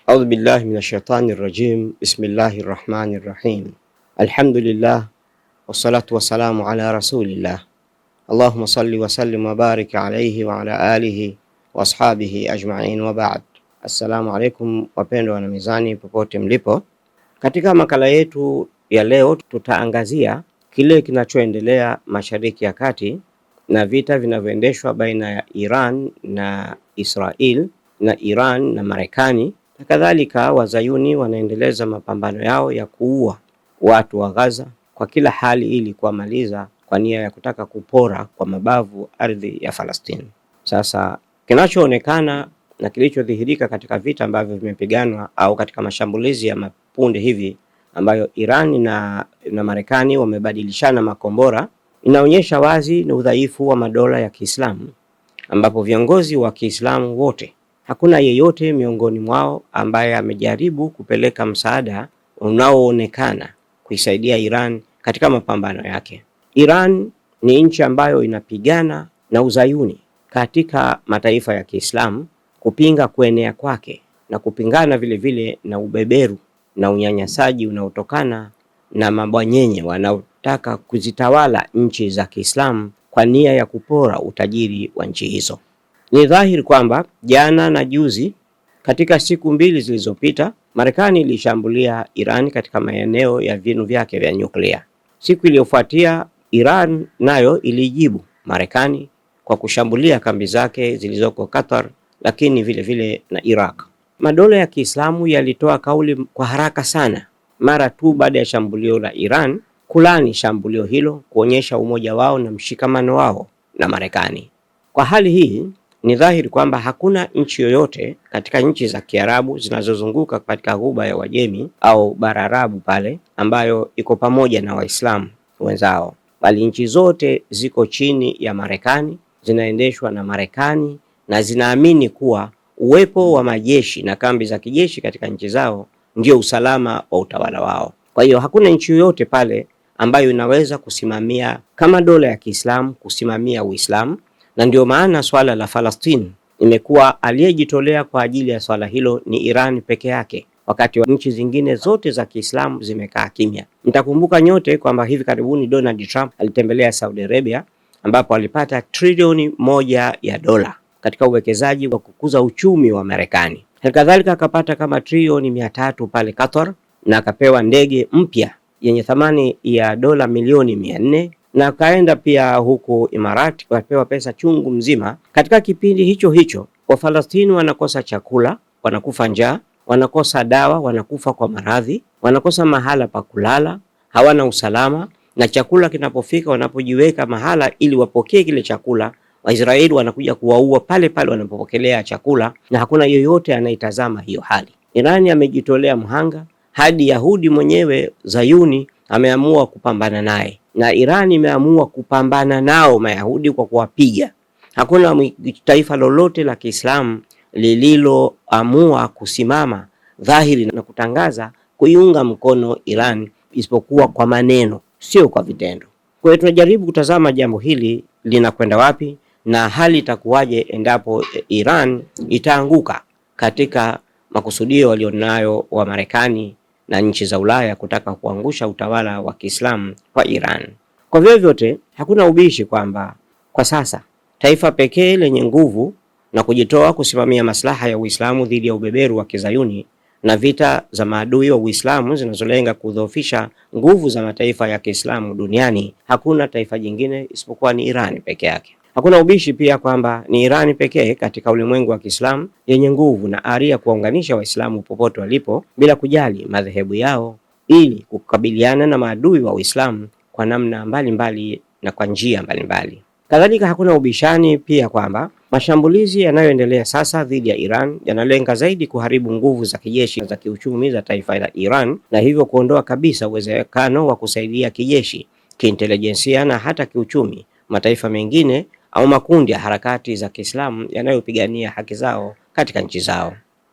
A'udhu billahi minashaitani rajim. Bismillahir rahmanir rahim. Alhamdulillah wassalatu wassalamu ala rasulillah. Allahumma salli wa sallim wa barik alayhi wa ala alihi wa ashabihi ajma'in wa ba'd. Assalamu alaikum wapendwa wana mizani popote mlipo. Katika makala yetu ya leo tutaangazia kile kinachoendelea Mashariki ya Kati na vita vinavyoendeshwa baina ya Iran na Israel na Iran na Marekani. Kadhalika wazayuni wanaendeleza mapambano yao ya kuua watu wa Gaza kwa kila hali ili kuwamaliza kwa nia ya kutaka kupora kwa mabavu ardhi ya Falastini. Sasa kinachoonekana na kilichodhihirika katika vita ambavyo vimepiganwa au katika mashambulizi ya mapunde hivi ambayo Iran na Marekani wamebadilishana makombora, inaonyesha wazi ni udhaifu wa madola ya Kiislamu, ambapo viongozi wa Kiislamu wote, hakuna yeyote miongoni mwao ambaye amejaribu kupeleka msaada unaoonekana kuisaidia Iran katika mapambano yake. Iran ni nchi ambayo inapigana na uzayuni katika mataifa ya Kiislamu kupinga kuenea kwake na kupingana vile vile na ubeberu na unyanyasaji unaotokana na mabwanyenye wanaotaka kuzitawala nchi za Kiislamu kwa nia ya kupora utajiri wa nchi hizo. Ni dhahiri kwamba jana na juzi, katika siku mbili zilizopita, Marekani ilishambulia Iran katika maeneo ya vinu vyake vya nyuklia. Siku iliyofuatia, Iran nayo ilijibu Marekani kwa kushambulia kambi zake zilizoko Qatar, lakini vile vile na Iraq. Madola ya Kiislamu yalitoa kauli kwa haraka sana mara tu baada ya shambulio la Iran, kulani shambulio hilo, kuonyesha umoja wao na mshikamano wao na Marekani. Kwa hali hii, ni dhahiri kwamba hakuna nchi yoyote katika nchi za Kiarabu zinazozunguka katika Ghuba ya Uajemi au bara Arabu pale ambayo iko pamoja na Waislamu wenzao, bali nchi zote ziko chini ya Marekani, zinaendeshwa na Marekani na zinaamini kuwa uwepo wa majeshi na kambi za kijeshi katika nchi zao ndio usalama wa utawala wao. Kwa hiyo hakuna nchi yoyote pale ambayo inaweza kusimamia kama dola ya Kiislamu kusimamia Uislamu, na ndio maana swala la Falastini imekuwa aliyejitolea kwa ajili ya swala hilo ni Iran peke yake, wakati wa nchi zingine zote za Kiislamu zimekaa kimya. Mtakumbuka nyote kwamba hivi karibuni Donald Trump alitembelea Saudi Arabia ambapo alipata trilioni 1 ya dola katika uwekezaji wa kukuza uchumi wa Marekani. Halikadhalika akapata kama trilioni 300 pale Qatar na akapewa ndege mpya yenye thamani ya dola milioni 400 na akaenda pia huko Imarati akapewa pesa chungu mzima. Katika kipindi hicho hicho Wafalastini wanakosa chakula, wanakufa njaa, wanakosa dawa, wanakufa kwa maradhi, wanakosa mahala pa kulala, hawana usalama, na chakula kinapofika wanapojiweka mahala ili wapokee kile chakula, Waisraeli wanakuja kuwaua pale pale wanapopokelea chakula, na hakuna yoyote anayetazama hiyo hali. Irani amejitolea mhanga, hadi Yahudi mwenyewe Zayuni ameamua kupambana naye, na Irani imeamua kupambana nao Mayahudi kwa kuwapiga. Hakuna taifa lolote la Kiislamu lililoamua kusimama dhahiri na kutangaza kuiunga mkono Iran isipokuwa kwa maneno, sio kwa vitendo. Kwa hiyo tunajaribu kutazama jambo hili linakwenda wapi na hali itakuwaje endapo Iran itaanguka katika makusudio walionayo wa Marekani na nchi za Ulaya kutaka kuangusha utawala wa Kiislamu kwa Iran. Kwa vyovyote hakuna ubishi kwamba kwa sasa taifa pekee lenye nguvu na kujitoa kusimamia maslaha ya Uislamu dhidi ya ubeberu wa Kizayuni na vita za maadui wa Uislamu zinazolenga kudhoofisha nguvu za mataifa ya Kiislamu duniani, hakuna taifa jingine isipokuwa ni Iran peke yake. Hakuna ubishi pia kwamba ni Iran pekee katika ulimwengu wa Kiislamu yenye nguvu na ari ya kuwaunganisha Waislamu popote walipo bila kujali madhehebu yao, ili kukabiliana na maadui wa Uislamu kwa namna mbalimbali na kwa njia mbalimbali. Kadhalika hakuna ubishani pia kwamba mashambulizi yanayoendelea sasa dhidi ya Iran yanalenga zaidi kuharibu nguvu za kijeshi na za kiuchumi za taifa la Iran, na hivyo kuondoa kabisa uwezekano wa kusaidia kijeshi, kiintelijensia na hata kiuchumi mataifa mengine au makundi ya harakati za Kiislamu yanayopigania haki zao katika nchi zao.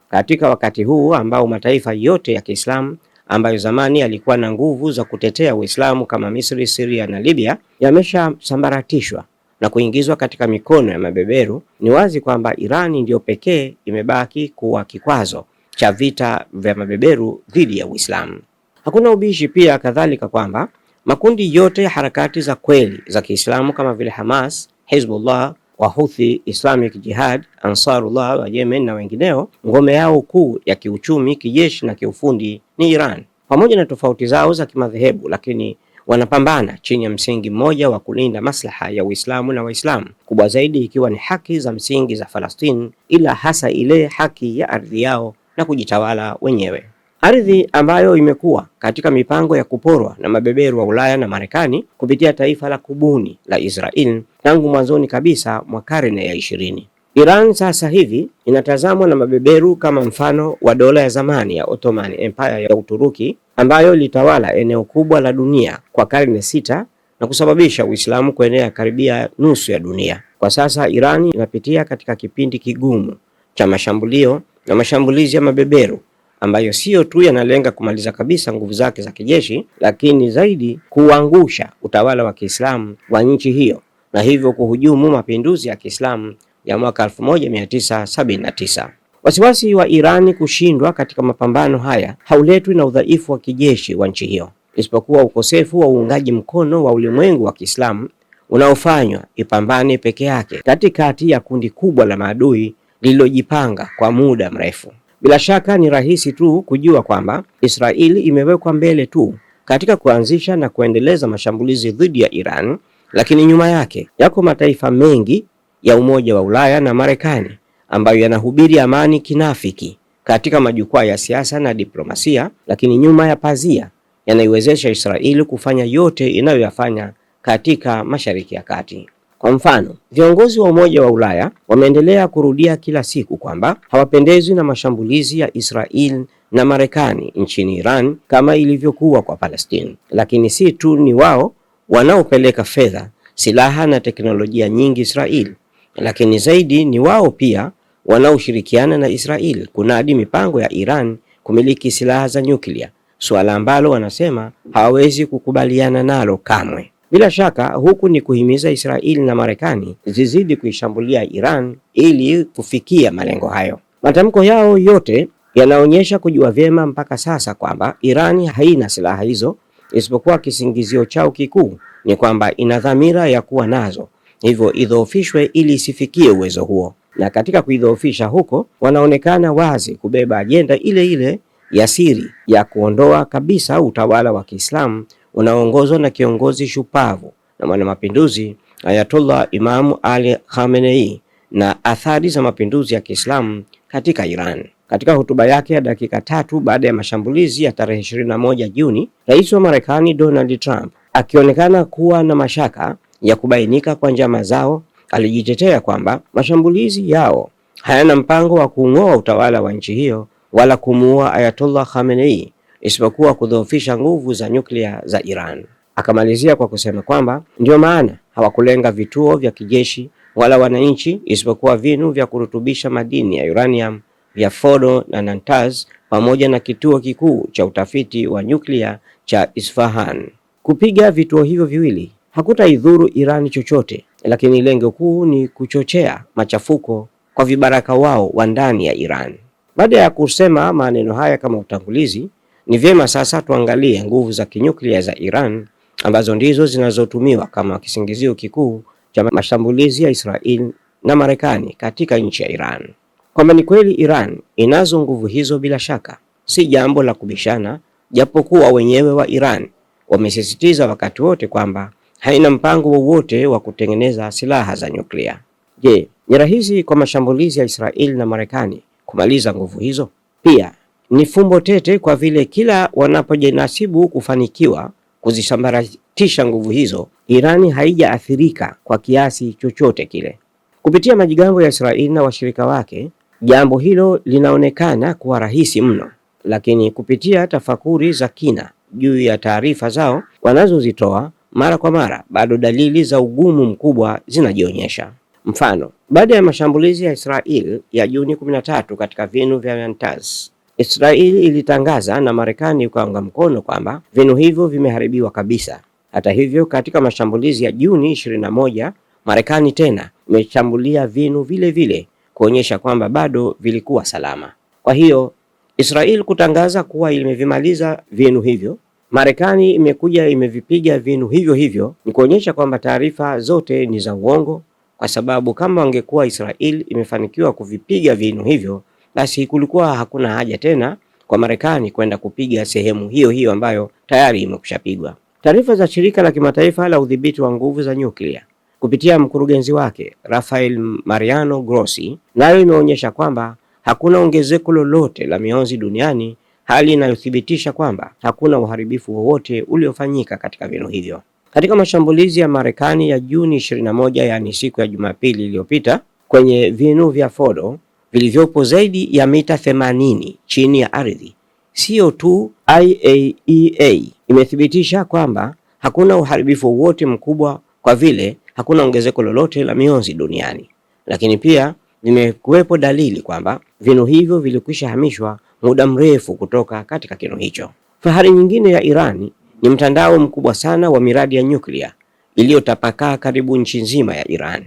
Katika wakati huu ambao mataifa yote ya Kiislamu ambayo zamani yalikuwa na nguvu za kutetea Uislamu kama Misri, Syria na Libya yameshasambaratishwa na kuingizwa katika mikono ya mabeberu, ni wazi kwamba Irani ndiyo pekee imebaki kuwa kikwazo cha vita vya mabeberu dhidi ya Uislamu. Hakuna ubishi pia kadhalika kwamba makundi yote ya harakati za kweli za Kiislamu kama vile Hamas, Hezbollah, Wahuthi, Islamic Jihad, Ansarullah wa Yemen na wengineo, ngome yao kuu ya kiuchumi, kijeshi na kiufundi ni Iran. Pamoja na tofauti zao za kimadhehebu, lakini wanapambana chini ya msingi mmoja wa kulinda maslaha ya Uislamu na Waislamu, kubwa zaidi ikiwa ni haki za msingi za Falastini, ila hasa ile haki ya ardhi yao na kujitawala wenyewe. Ardhi ambayo imekuwa katika mipango ya kuporwa na mabeberu wa Ulaya na Marekani kupitia taifa la kubuni la Israel tangu mwanzoni kabisa mwa karne ya 20. Iran sasa hivi inatazamwa na mabeberu kama mfano wa dola ya zamani ya Ottoman Empire ya Uturuki ambayo ilitawala eneo kubwa la dunia kwa karne 6 na kusababisha Uislamu kuenea karibia nusu ya dunia. Kwa sasa Iran inapitia katika kipindi kigumu cha mashambulio na mashambulizi ya mabeberu ambayo sio tu yanalenga kumaliza kabisa nguvu zake za kijeshi, lakini zaidi kuangusha utawala wa Kiislamu wa nchi hiyo na hivyo kuhujumu mapinduzi ya Kiislamu ya mwaka 1979. Wasiwasi wa Irani kushindwa katika mapambano haya hauletwi na udhaifu wa kijeshi wa nchi hiyo, isipokuwa ukosefu wa uungaji mkono wa ulimwengu wa Kiislamu unaofanywa ipambane peke yake katikati ya kundi kubwa la maadui lililojipanga kwa muda mrefu. Bila shaka ni rahisi tu kujua kwamba Israeli imewekwa mbele tu katika kuanzisha na kuendeleza mashambulizi dhidi ya Iran, lakini nyuma yake yako mataifa mengi ya Umoja wa Ulaya na Marekani ambayo yanahubiri amani kinafiki katika majukwaa ya siasa na diplomasia, lakini nyuma ya pazia yanaiwezesha Israeli kufanya yote inayoyafanya katika Mashariki ya Kati. Kwa mfano, viongozi wa Umoja wa Ulaya wameendelea kurudia kila siku kwamba hawapendezwi na mashambulizi ya Israel na Marekani nchini Iran kama ilivyokuwa kwa Palestine. Lakini si tu ni wao wanaopeleka fedha, silaha na teknolojia nyingi Israel, lakini zaidi ni wao pia wanaoshirikiana na Israel kunadi mipango ya Iran kumiliki silaha za nyuklia, suala ambalo wanasema hawawezi kukubaliana nalo kamwe. Bila shaka huku ni kuhimiza Israeli na Marekani zizidi kuishambulia Iran ili kufikia malengo hayo. Matamko yao yote yanaonyesha kujua vyema mpaka sasa kwamba Iran haina silaha hizo, isipokuwa kisingizio chao kikuu ni kwamba ina dhamira ya kuwa nazo, hivyo idhoofishwe ili isifikie uwezo huo. Na katika kuidhoofisha huko wanaonekana wazi kubeba ajenda ile ile ya siri ya kuondoa kabisa utawala wa Kiislamu unaoongozwa na kiongozi shupavu na mwanamapinduzi Ayatollah Imam Ali Khamenei na athari za mapinduzi ya Kiislamu katika Iran. Katika hotuba yake ya dakika 3 baada ya mashambulizi ya tarehe 21 Juni, Rais wa Marekani Donald Trump akionekana kuwa na mashaka ya kubainika kwa njama zao, alijitetea kwamba mashambulizi yao hayana mpango wa kuung'oa utawala wa nchi hiyo wala kumuua Ayatollah Khamenei, isipokuwa kudhoofisha nguvu za nyuklia za Iran. Akamalizia kwa kusema kwamba ndio maana hawakulenga vituo vya kijeshi wala wananchi, isipokuwa vinu vya kurutubisha madini ya uranium vya Fordo na Natanz pamoja na kituo kikuu cha utafiti wa nyuklia cha Isfahan. Kupiga vituo hivyo viwili hakutaidhuru Iran chochote, lakini lengo kuu ni kuchochea machafuko kwa vibaraka wao wa ndani ya Iran. Baada ya kusema maneno haya kama utangulizi, ni vyema sasa tuangalie nguvu za kinyuklia za Iran ambazo ndizo zinazotumiwa kama kisingizio kikuu cha mashambulizi ya Israel na Marekani katika nchi ya Iran. Kwamba ni kweli Iran inazo nguvu hizo bila shaka, si jambo la kubishana, japokuwa wenyewe wa Iran wamesisitiza wakati wote kwamba haina mpango wowote wa kutengeneza silaha za nyuklia. Je, ni rahisi kwa mashambulizi ya Israel na Marekani kumaliza nguvu hizo? Pia ni fumbo tete kwa vile kila wanapojinasibu kufanikiwa kuzisambaratisha nguvu hizo, Irani haijaathirika kwa kiasi chochote kile. Kupitia majigambo ya Israeli na washirika wake, jambo hilo linaonekana kuwa rahisi mno, lakini kupitia tafakuri za kina juu ya taarifa zao wanazozitoa mara kwa mara, bado dalili za ugumu mkubwa zinajionyesha. Mfano, baada ya mashambulizi ya Israel ya Juni 13 katika vinu vya Natanz, Israeli ilitangaza na Marekani ukaunga mkono kwamba vinu hivyo vimeharibiwa kabisa. Hata hivyo, katika mashambulizi ya Juni 21, Marekani tena imeshambulia vinu vile vile kuonyesha kwamba bado vilikuwa salama. Kwa hiyo Israeli kutangaza kuwa imevimaliza vinu hivyo, Marekani imekuja imevipiga vinu hivyo hivyo, ni kuonyesha kwamba taarifa zote ni za uongo, kwa sababu kama wangekuwa Israeli imefanikiwa kuvipiga vinu hivyo, basi kulikuwa hakuna haja tena kwa Marekani kwenda kupiga sehemu hiyo hiyo ambayo tayari imekushapigwa. Taarifa za shirika la kimataifa la udhibiti wa nguvu za nyuklia kupitia mkurugenzi wake Rafael Mariano Grossi nayo imeonyesha kwamba hakuna ongezeko lolote la mionzi duniani, hali inayothibitisha kwamba hakuna uharibifu wowote uliofanyika katika vinu hivyo. Katika mashambulizi ya Marekani ya Juni 21, yani siku ya Jumapili iliyopita, kwenye vinu vya Fordo vilivyopo zaidi ya mita 80 chini ya ardhi, sio tu IAEA imethibitisha kwamba hakuna uharibifu wowote mkubwa kwa vile hakuna ongezeko lolote la mionzi duniani, lakini pia vimekuwepo dalili kwamba vinu hivyo vilikwisha hamishwa muda mrefu kutoka katika kinu hicho. Fahari nyingine ya Irani ni mtandao mkubwa sana wa miradi ya nyuklia iliyotapakaa karibu nchi nzima ya Iran.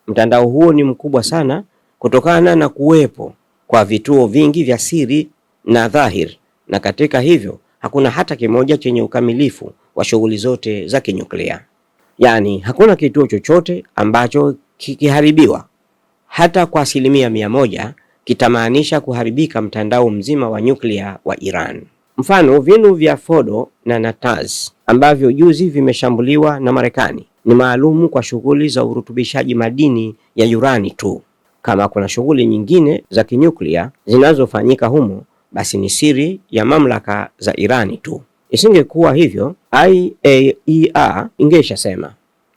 Mtandao huo ni mkubwa sana kutokana na kuwepo kwa vituo vingi vya siri na dhahir, na katika hivyo hakuna hata kimoja chenye ukamilifu wa shughuli zote za kinyuklia. Yaani hakuna kituo chochote ambacho kikiharibiwa hata kwa 100% kitamaanisha kuharibika mtandao mzima wa nyuklia wa Iran. Mfano, vinu vya Fordo na Natanz ambavyo juzi vimeshambuliwa na Marekani ni maalumu kwa shughuli za urutubishaji madini ya urani tu. Kama kuna shughuli nyingine za kinyuklia zinazofanyika humo, basi ni siri ya mamlaka za Irani tu. Isingekuwa hivyo, IAEA ingeshasema.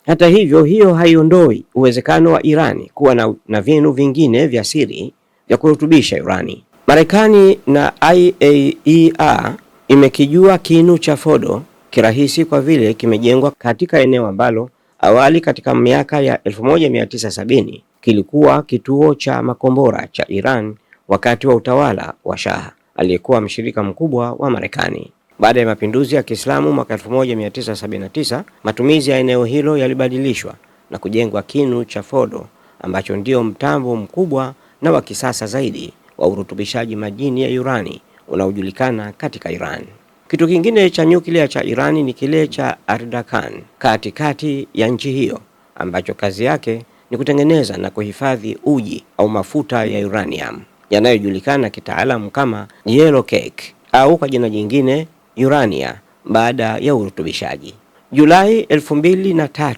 Hata hivyo, hiyo haiondoi uwezekano wa Irani kuwa na vinu vingine vya siri vya kurutubisha urani. Marekani na IAEA imekijua kinu cha Fordo kirahisi kwa vile kimejengwa katika eneo ambalo awali katika miaka ya 1970 kilikuwa kituo cha makombora cha Iran wakati wa utawala wa Shah aliyekuwa mshirika mkubwa wa Marekani. Baada ya mapinduzi ya Kiislamu mwaka 1979, matumizi ya eneo hilo yalibadilishwa na kujengwa kinu cha Fordo ambacho ndio mtambo mkubwa na wa kisasa zaidi wa urutubishaji madini ya urani unaojulikana katika Iran. Kitu kingine cha nyuklia cha Irani ni kile cha Ardakan katikati ya nchi hiyo ambacho kazi yake ni kutengeneza na kuhifadhi uji au mafuta ya uranium yanayojulikana kitaalamu kama yellow cake au kwa jina jingine urania baada ya urutubishaji. Julai 2003,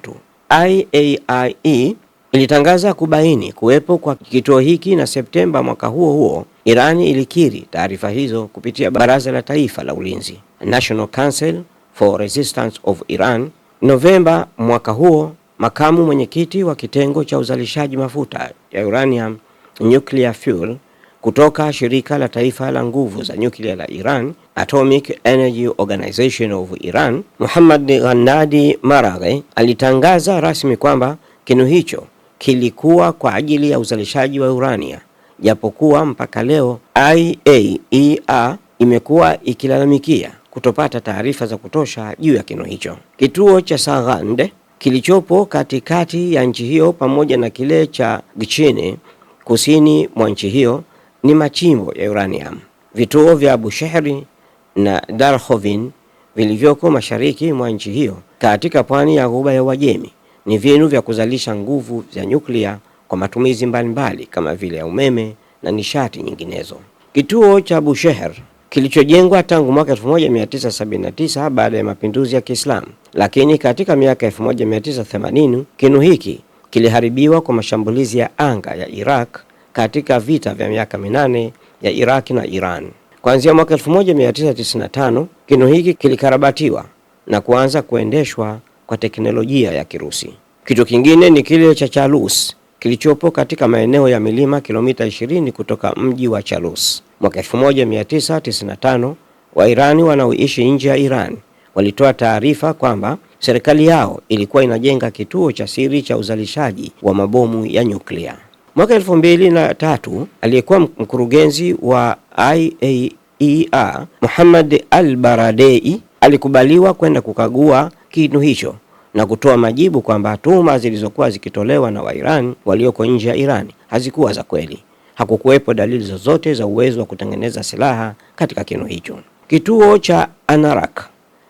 IAEA ilitangaza kubaini kuwepo kwa kituo hiki na Septemba mwaka huo huo Irani ilikiri taarifa hizo kupitia Baraza la Taifa la Ulinzi, National Council for Resistance of Iran. Novemba mwaka huo, makamu mwenyekiti wa kitengo cha uzalishaji mafuta ya uranium nuclear fuel kutoka shirika la taifa la nguvu za nyuklia la Iran, Atomic Energy Organization of Iran, Muhammad Ghanadi Maraghe alitangaza rasmi kwamba kinu hicho kilikuwa kwa ajili ya uzalishaji wa urania, japokuwa mpaka leo IAEA imekuwa ikilalamikia kutopata taarifa za kutosha juu ya kinu hicho. Kituo cha Saghand kilichopo katikati ya nchi hiyo pamoja na kile cha Gchine kusini mwa nchi hiyo ni machimbo ya uranium. Vituo vya Bushehri na Darhovin vilivyoko mashariki mwa nchi hiyo katika pwani ya Ghuba ya Uajemi ni vinu vya kuzalisha nguvu za nyuklia kwa matumizi mbalimbali kama vile ya umeme na nishati nyinginezo. Kituo cha Bushehr kilichojengwa tangu mwaka 1979 baada ya mapinduzi ya Kiislamu, lakini katika miaka 1980 kinu hiki kiliharibiwa kwa mashambulizi ya anga ya Iraq katika vita vya miaka 8 ya Iraq na Iran. Kuanzia mwaka 1995 kinu hiki kilikarabatiwa na kuanza kuendeshwa kwa teknolojia ya Kirusi. Kitu kingine ni kile cha Chalus kilichopo katika maeneo ya milima kilomita 20 kutoka mji wa Chalus. Mwaka 1995 Wairani wanaoishi nje ya Iran walitoa taarifa kwamba serikali yao ilikuwa inajenga kituo cha siri cha uzalishaji wa mabomu ya nyuklia. Mwaka 2003 aliyekuwa mkurugenzi wa IAEA Muhammad al-Baradei alikubaliwa kwenda kukagua kinu hicho na kutoa majibu kwamba tuhuma zilizokuwa zikitolewa na Wairani walioko nje ya Irani hazikuwa za kweli. Hakukuwepo dalili zozote za uwezo wa kutengeneza silaha katika kinu hicho. Kituo cha Anarak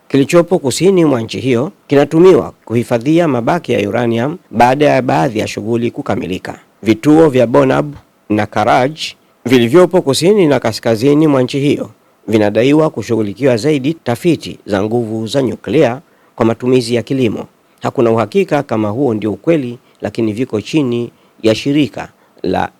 kilichopo kusini mwa nchi hiyo kinatumiwa kuhifadhia mabaki ya uranium baada ya baadhi ya shughuli kukamilika. Vituo vya Bonab na Karaj vilivyopo kusini na kaskazini mwa nchi hiyo vinadaiwa kushughulikiwa zaidi tafiti za nguvu za nyuklia kwa matumizi ya kilimo. Hakuna uhakika kama huo ndio ukweli, lakini viko chini ya shirika la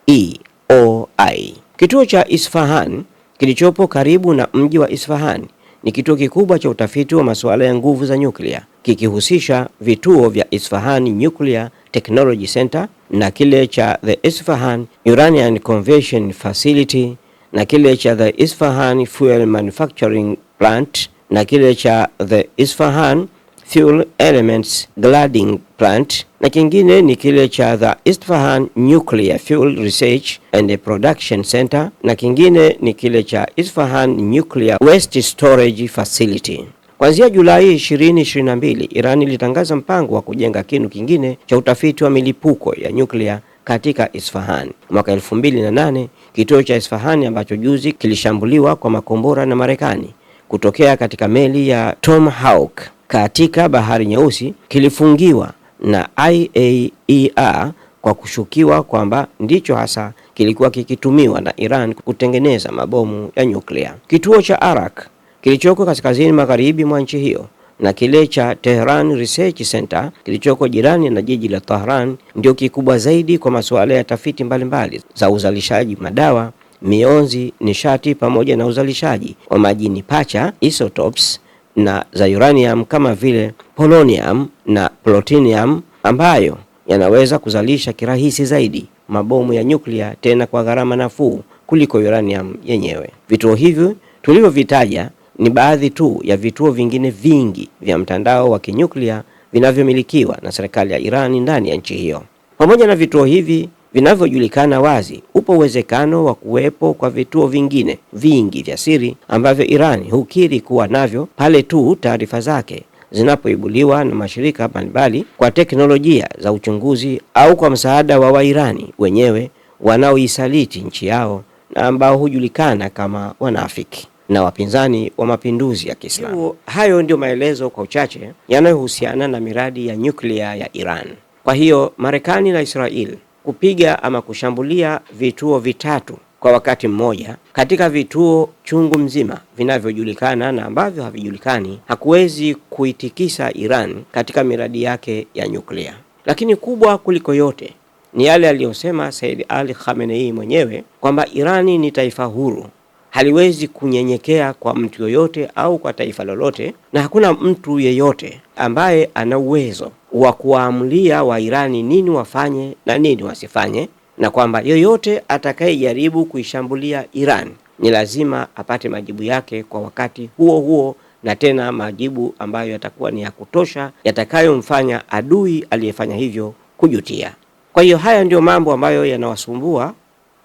AEOI. Kituo cha Isfahan kilichopo karibu na mji wa Isfahan ni kituo kikubwa cha utafiti wa masuala ya nguvu za nyuklia, kikihusisha vituo vya Isfahan Nuclear Technology Center na kile cha The Isfahan Uranium Conversion Facility na kile cha The Isfahan Fuel Manufacturing Plant na kile cha The Isfahan Fuel Elements Glading Plant na kingine ni kile cha The Isfahan Nuclear Fuel Research and Production Center na kingine ni kile cha Isfahan Nuclear Waste Storage Facility. Kuanzia Julai 2022, Iran ilitangaza mpango wa kujenga kinu kingine cha utafiti wa milipuko ya nyuklia katika Isfahan. Mwaka 2008, kituo cha Isfahan ambacho juzi kilishambuliwa kwa makombora na Marekani kutokea katika meli ya Tomahawk katika Bahari Nyeusi kilifungiwa na IAEA kwa kushukiwa kwamba ndicho hasa kilikuwa kikitumiwa na Iran kutengeneza mabomu ya nyuklia. Kituo cha Arak kilichoko kaskazini magharibi mwa nchi hiyo na kile cha Tehran Research Center kilichoko jirani na jiji la Tehran ndio kikubwa zaidi kwa masuala ya tafiti mbalimbali za uzalishaji madawa, mionzi, nishati pamoja na uzalishaji wa madini pacha isotopes na za uranium kama vile polonium na plutonium ambayo yanaweza kuzalisha kirahisi zaidi mabomu ya nyuklia, tena kwa gharama nafuu kuliko uranium yenyewe. Vituo hivyo tulivyovitaja ni baadhi tu ya vituo vingine vingi vya mtandao wa kinyuklia vinavyomilikiwa na serikali ya Iran ndani ya nchi hiyo. Pamoja na vituo hivi vinavyojulikana wazi, upo uwezekano wa kuwepo kwa vituo vingine vingi vya siri ambavyo Iran hukiri kuwa navyo pale tu taarifa zake zinapoibuliwa na mashirika mbalimbali kwa teknolojia za uchunguzi au kwa msaada wa Wairani wenyewe wanaoisaliti nchi yao na ambao hujulikana kama wanafiki na wapinzani wa mapinduzi ya Kiislamu. Hayo ndio maelezo kwa uchache yanayohusiana na miradi ya nyuklia ya Iran. Kwa hiyo Marekani na Israel kupiga ama kushambulia vituo vitatu kwa wakati mmoja katika vituo chungu mzima vinavyojulikana na ambavyo havijulikani hakuwezi kuitikisa Iran katika miradi yake ya nyuklia. Lakini kubwa kuliko yote ni yale aliyosema Said Ali Khamenei mwenyewe kwamba Irani ni taifa huru, haliwezi kunyenyekea kwa mtu yoyote au kwa taifa lolote, na hakuna mtu yeyote ambaye ana uwezo wa kuamlia wa Irani nini wafanye na nini wasifanye, na kwamba yoyote atakayejaribu kuishambulia Iran ni lazima apate majibu yake kwa wakati huo huo, na tena majibu ambayo yatakuwa ni ya kutosha, yatakayomfanya adui aliyefanya hivyo kujutia. Kwa hiyo haya ndio mambo ambayo yanawasumbua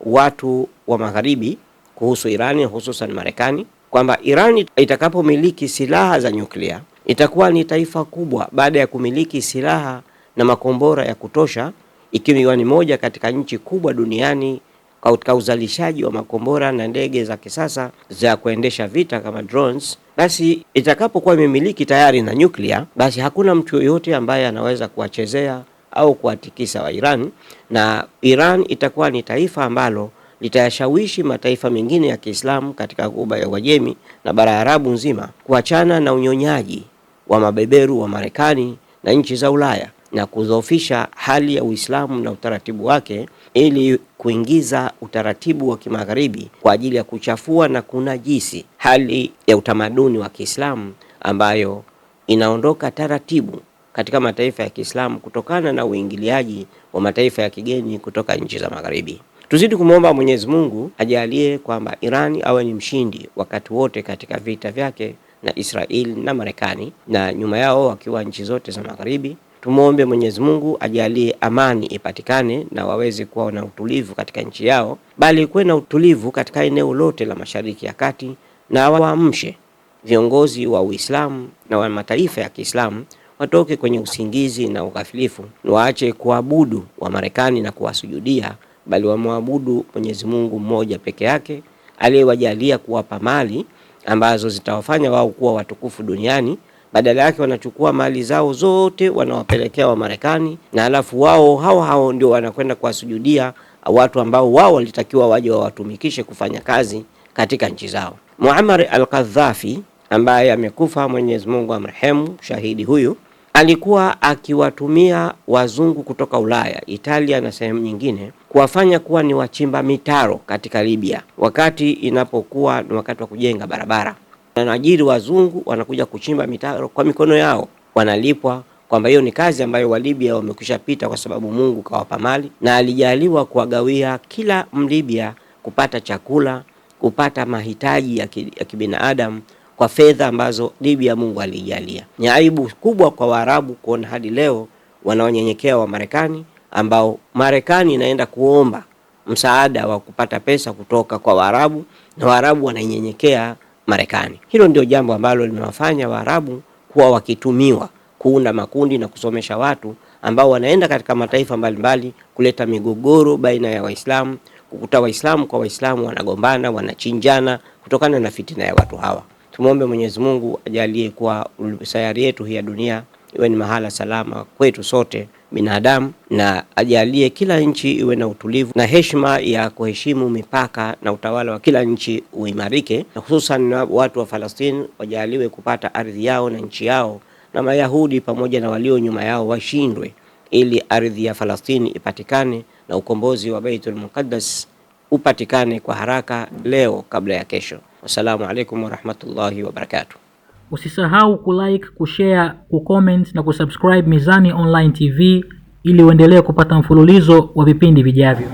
watu wa magharibi kuhusu Irani, hususan Marekani, kwamba Irani itakapomiliki silaha za nyuklia itakuwa ni taifa kubwa baada ya kumiliki silaha na makombora ya kutosha, ikiwa ni moja katika nchi kubwa duniani katika uzalishaji wa makombora na ndege za kisasa za kuendesha vita kama drones. Basi itakapokuwa imemiliki tayari na nyuklia, basi hakuna mtu yoyote ambaye anaweza kuwachezea au kuwatikisa wa Iran, na Iran itakuwa ni taifa ambalo litayashawishi mataifa mengine ya Kiislamu katika Ghuba ya Uajemi na bara Arabu nzima kuachana na unyonyaji wa mabeberu wa Marekani na nchi za Ulaya na kudhoofisha hali ya Uislamu na utaratibu wake, ili kuingiza utaratibu wa kimagharibi kwa ajili ya kuchafua na kunajisi hali ya utamaduni wa Kiislamu ambayo inaondoka taratibu katika mataifa ya Kiislamu kutokana na uingiliaji wa mataifa ya kigeni kutoka nchi za magharibi. Tuzidi kumwomba Mwenyezi Mungu ajalie kwamba Irani awe ni mshindi wakati wote katika vita vyake na Israeli na Marekani, na nyuma yao wakiwa nchi zote za magharibi, Tumuombe Mwenyezi Mungu ajalie amani ipatikane na waweze kuwa na utulivu katika nchi yao, bali kuwe na utulivu katika eneo lote la Mashariki ya Kati, na waamshe viongozi wa Uislamu na wa mataifa ya Kiislamu watoke kwenye usingizi na ughafilifu, waache kuabudu wa Marekani na kuwasujudia, bali wamwabudu Mwenyezi Mungu mmoja peke yake aliyewajalia kuwapa mali ambazo zitawafanya wao kuwa watukufu duniani. Badala yake wanachukua mali zao zote wanawapelekea wa Marekani, na alafu wao hao ndio wanakwenda kuwasujudia watu ambao wao walitakiwa waje wawatumikishe kufanya kazi katika nchi zao. Muammar al-Gaddafi ambaye amekufa, Mwenyezi Mungu amrehemu, shahidi huyu alikuwa akiwatumia wazungu kutoka Ulaya, Italia na sehemu nyingine kuwafanya kuwa ni wachimba mitaro katika Libya, wakati inapokuwa ni wakati wa kujenga barabara. Wanaajiri wazungu wanakuja kuchimba mitaro kwa mikono yao, wanalipwa kwamba hiyo ni kazi ambayo wa Libya wamekwisha pita, kwa sababu Mungu kawapa mali na alijaliwa kuwagawia kila Mlibya kupata chakula, kupata mahitaji ya kibinadamu kwa fedha ambazo Libya Mungu alijalia. Ni aibu kubwa kwa Waarabu kuona hadi leo wanaonyenyekea wa Marekani, ambao Marekani inaenda kuomba msaada wa kupata pesa kutoka kwa Waarabu na Waarabu wananyenyekea Marekani. Hilo ndio jambo ambalo limewafanya Waarabu kuwa wakitumiwa kuunda makundi na kusomesha watu ambao wanaenda katika mataifa mbalimbali kuleta migogoro baina ya Waislamu, kukuta Waislamu kwa Waislamu wanagombana, wanachinjana kutokana na fitina ya watu hawa. Tumuombe Mwenyezi Mungu ajalie kwa sayari yetu hii ya dunia iwe ni mahala salama kwetu sote binadamu, na ajalie kila nchi iwe na utulivu na heshima ya kuheshimu mipaka na utawala wa kila nchi uimarike, na hususan watu wa Falastini wajaliwe kupata ardhi yao na nchi yao, na Mayahudi pamoja na walio nyuma yao washindwe, ili ardhi ya Falastini ipatikane na ukombozi wa Baitul Muqaddas upatikane kwa haraka leo kabla ya kesho. Wassalamu alaikum warahmatullahi wabarakatuh. Usisahau kulike, kushare, kucomment na kusubscribe Mizani Online TV ili uendelee kupata mfululizo wa vipindi vijavyo.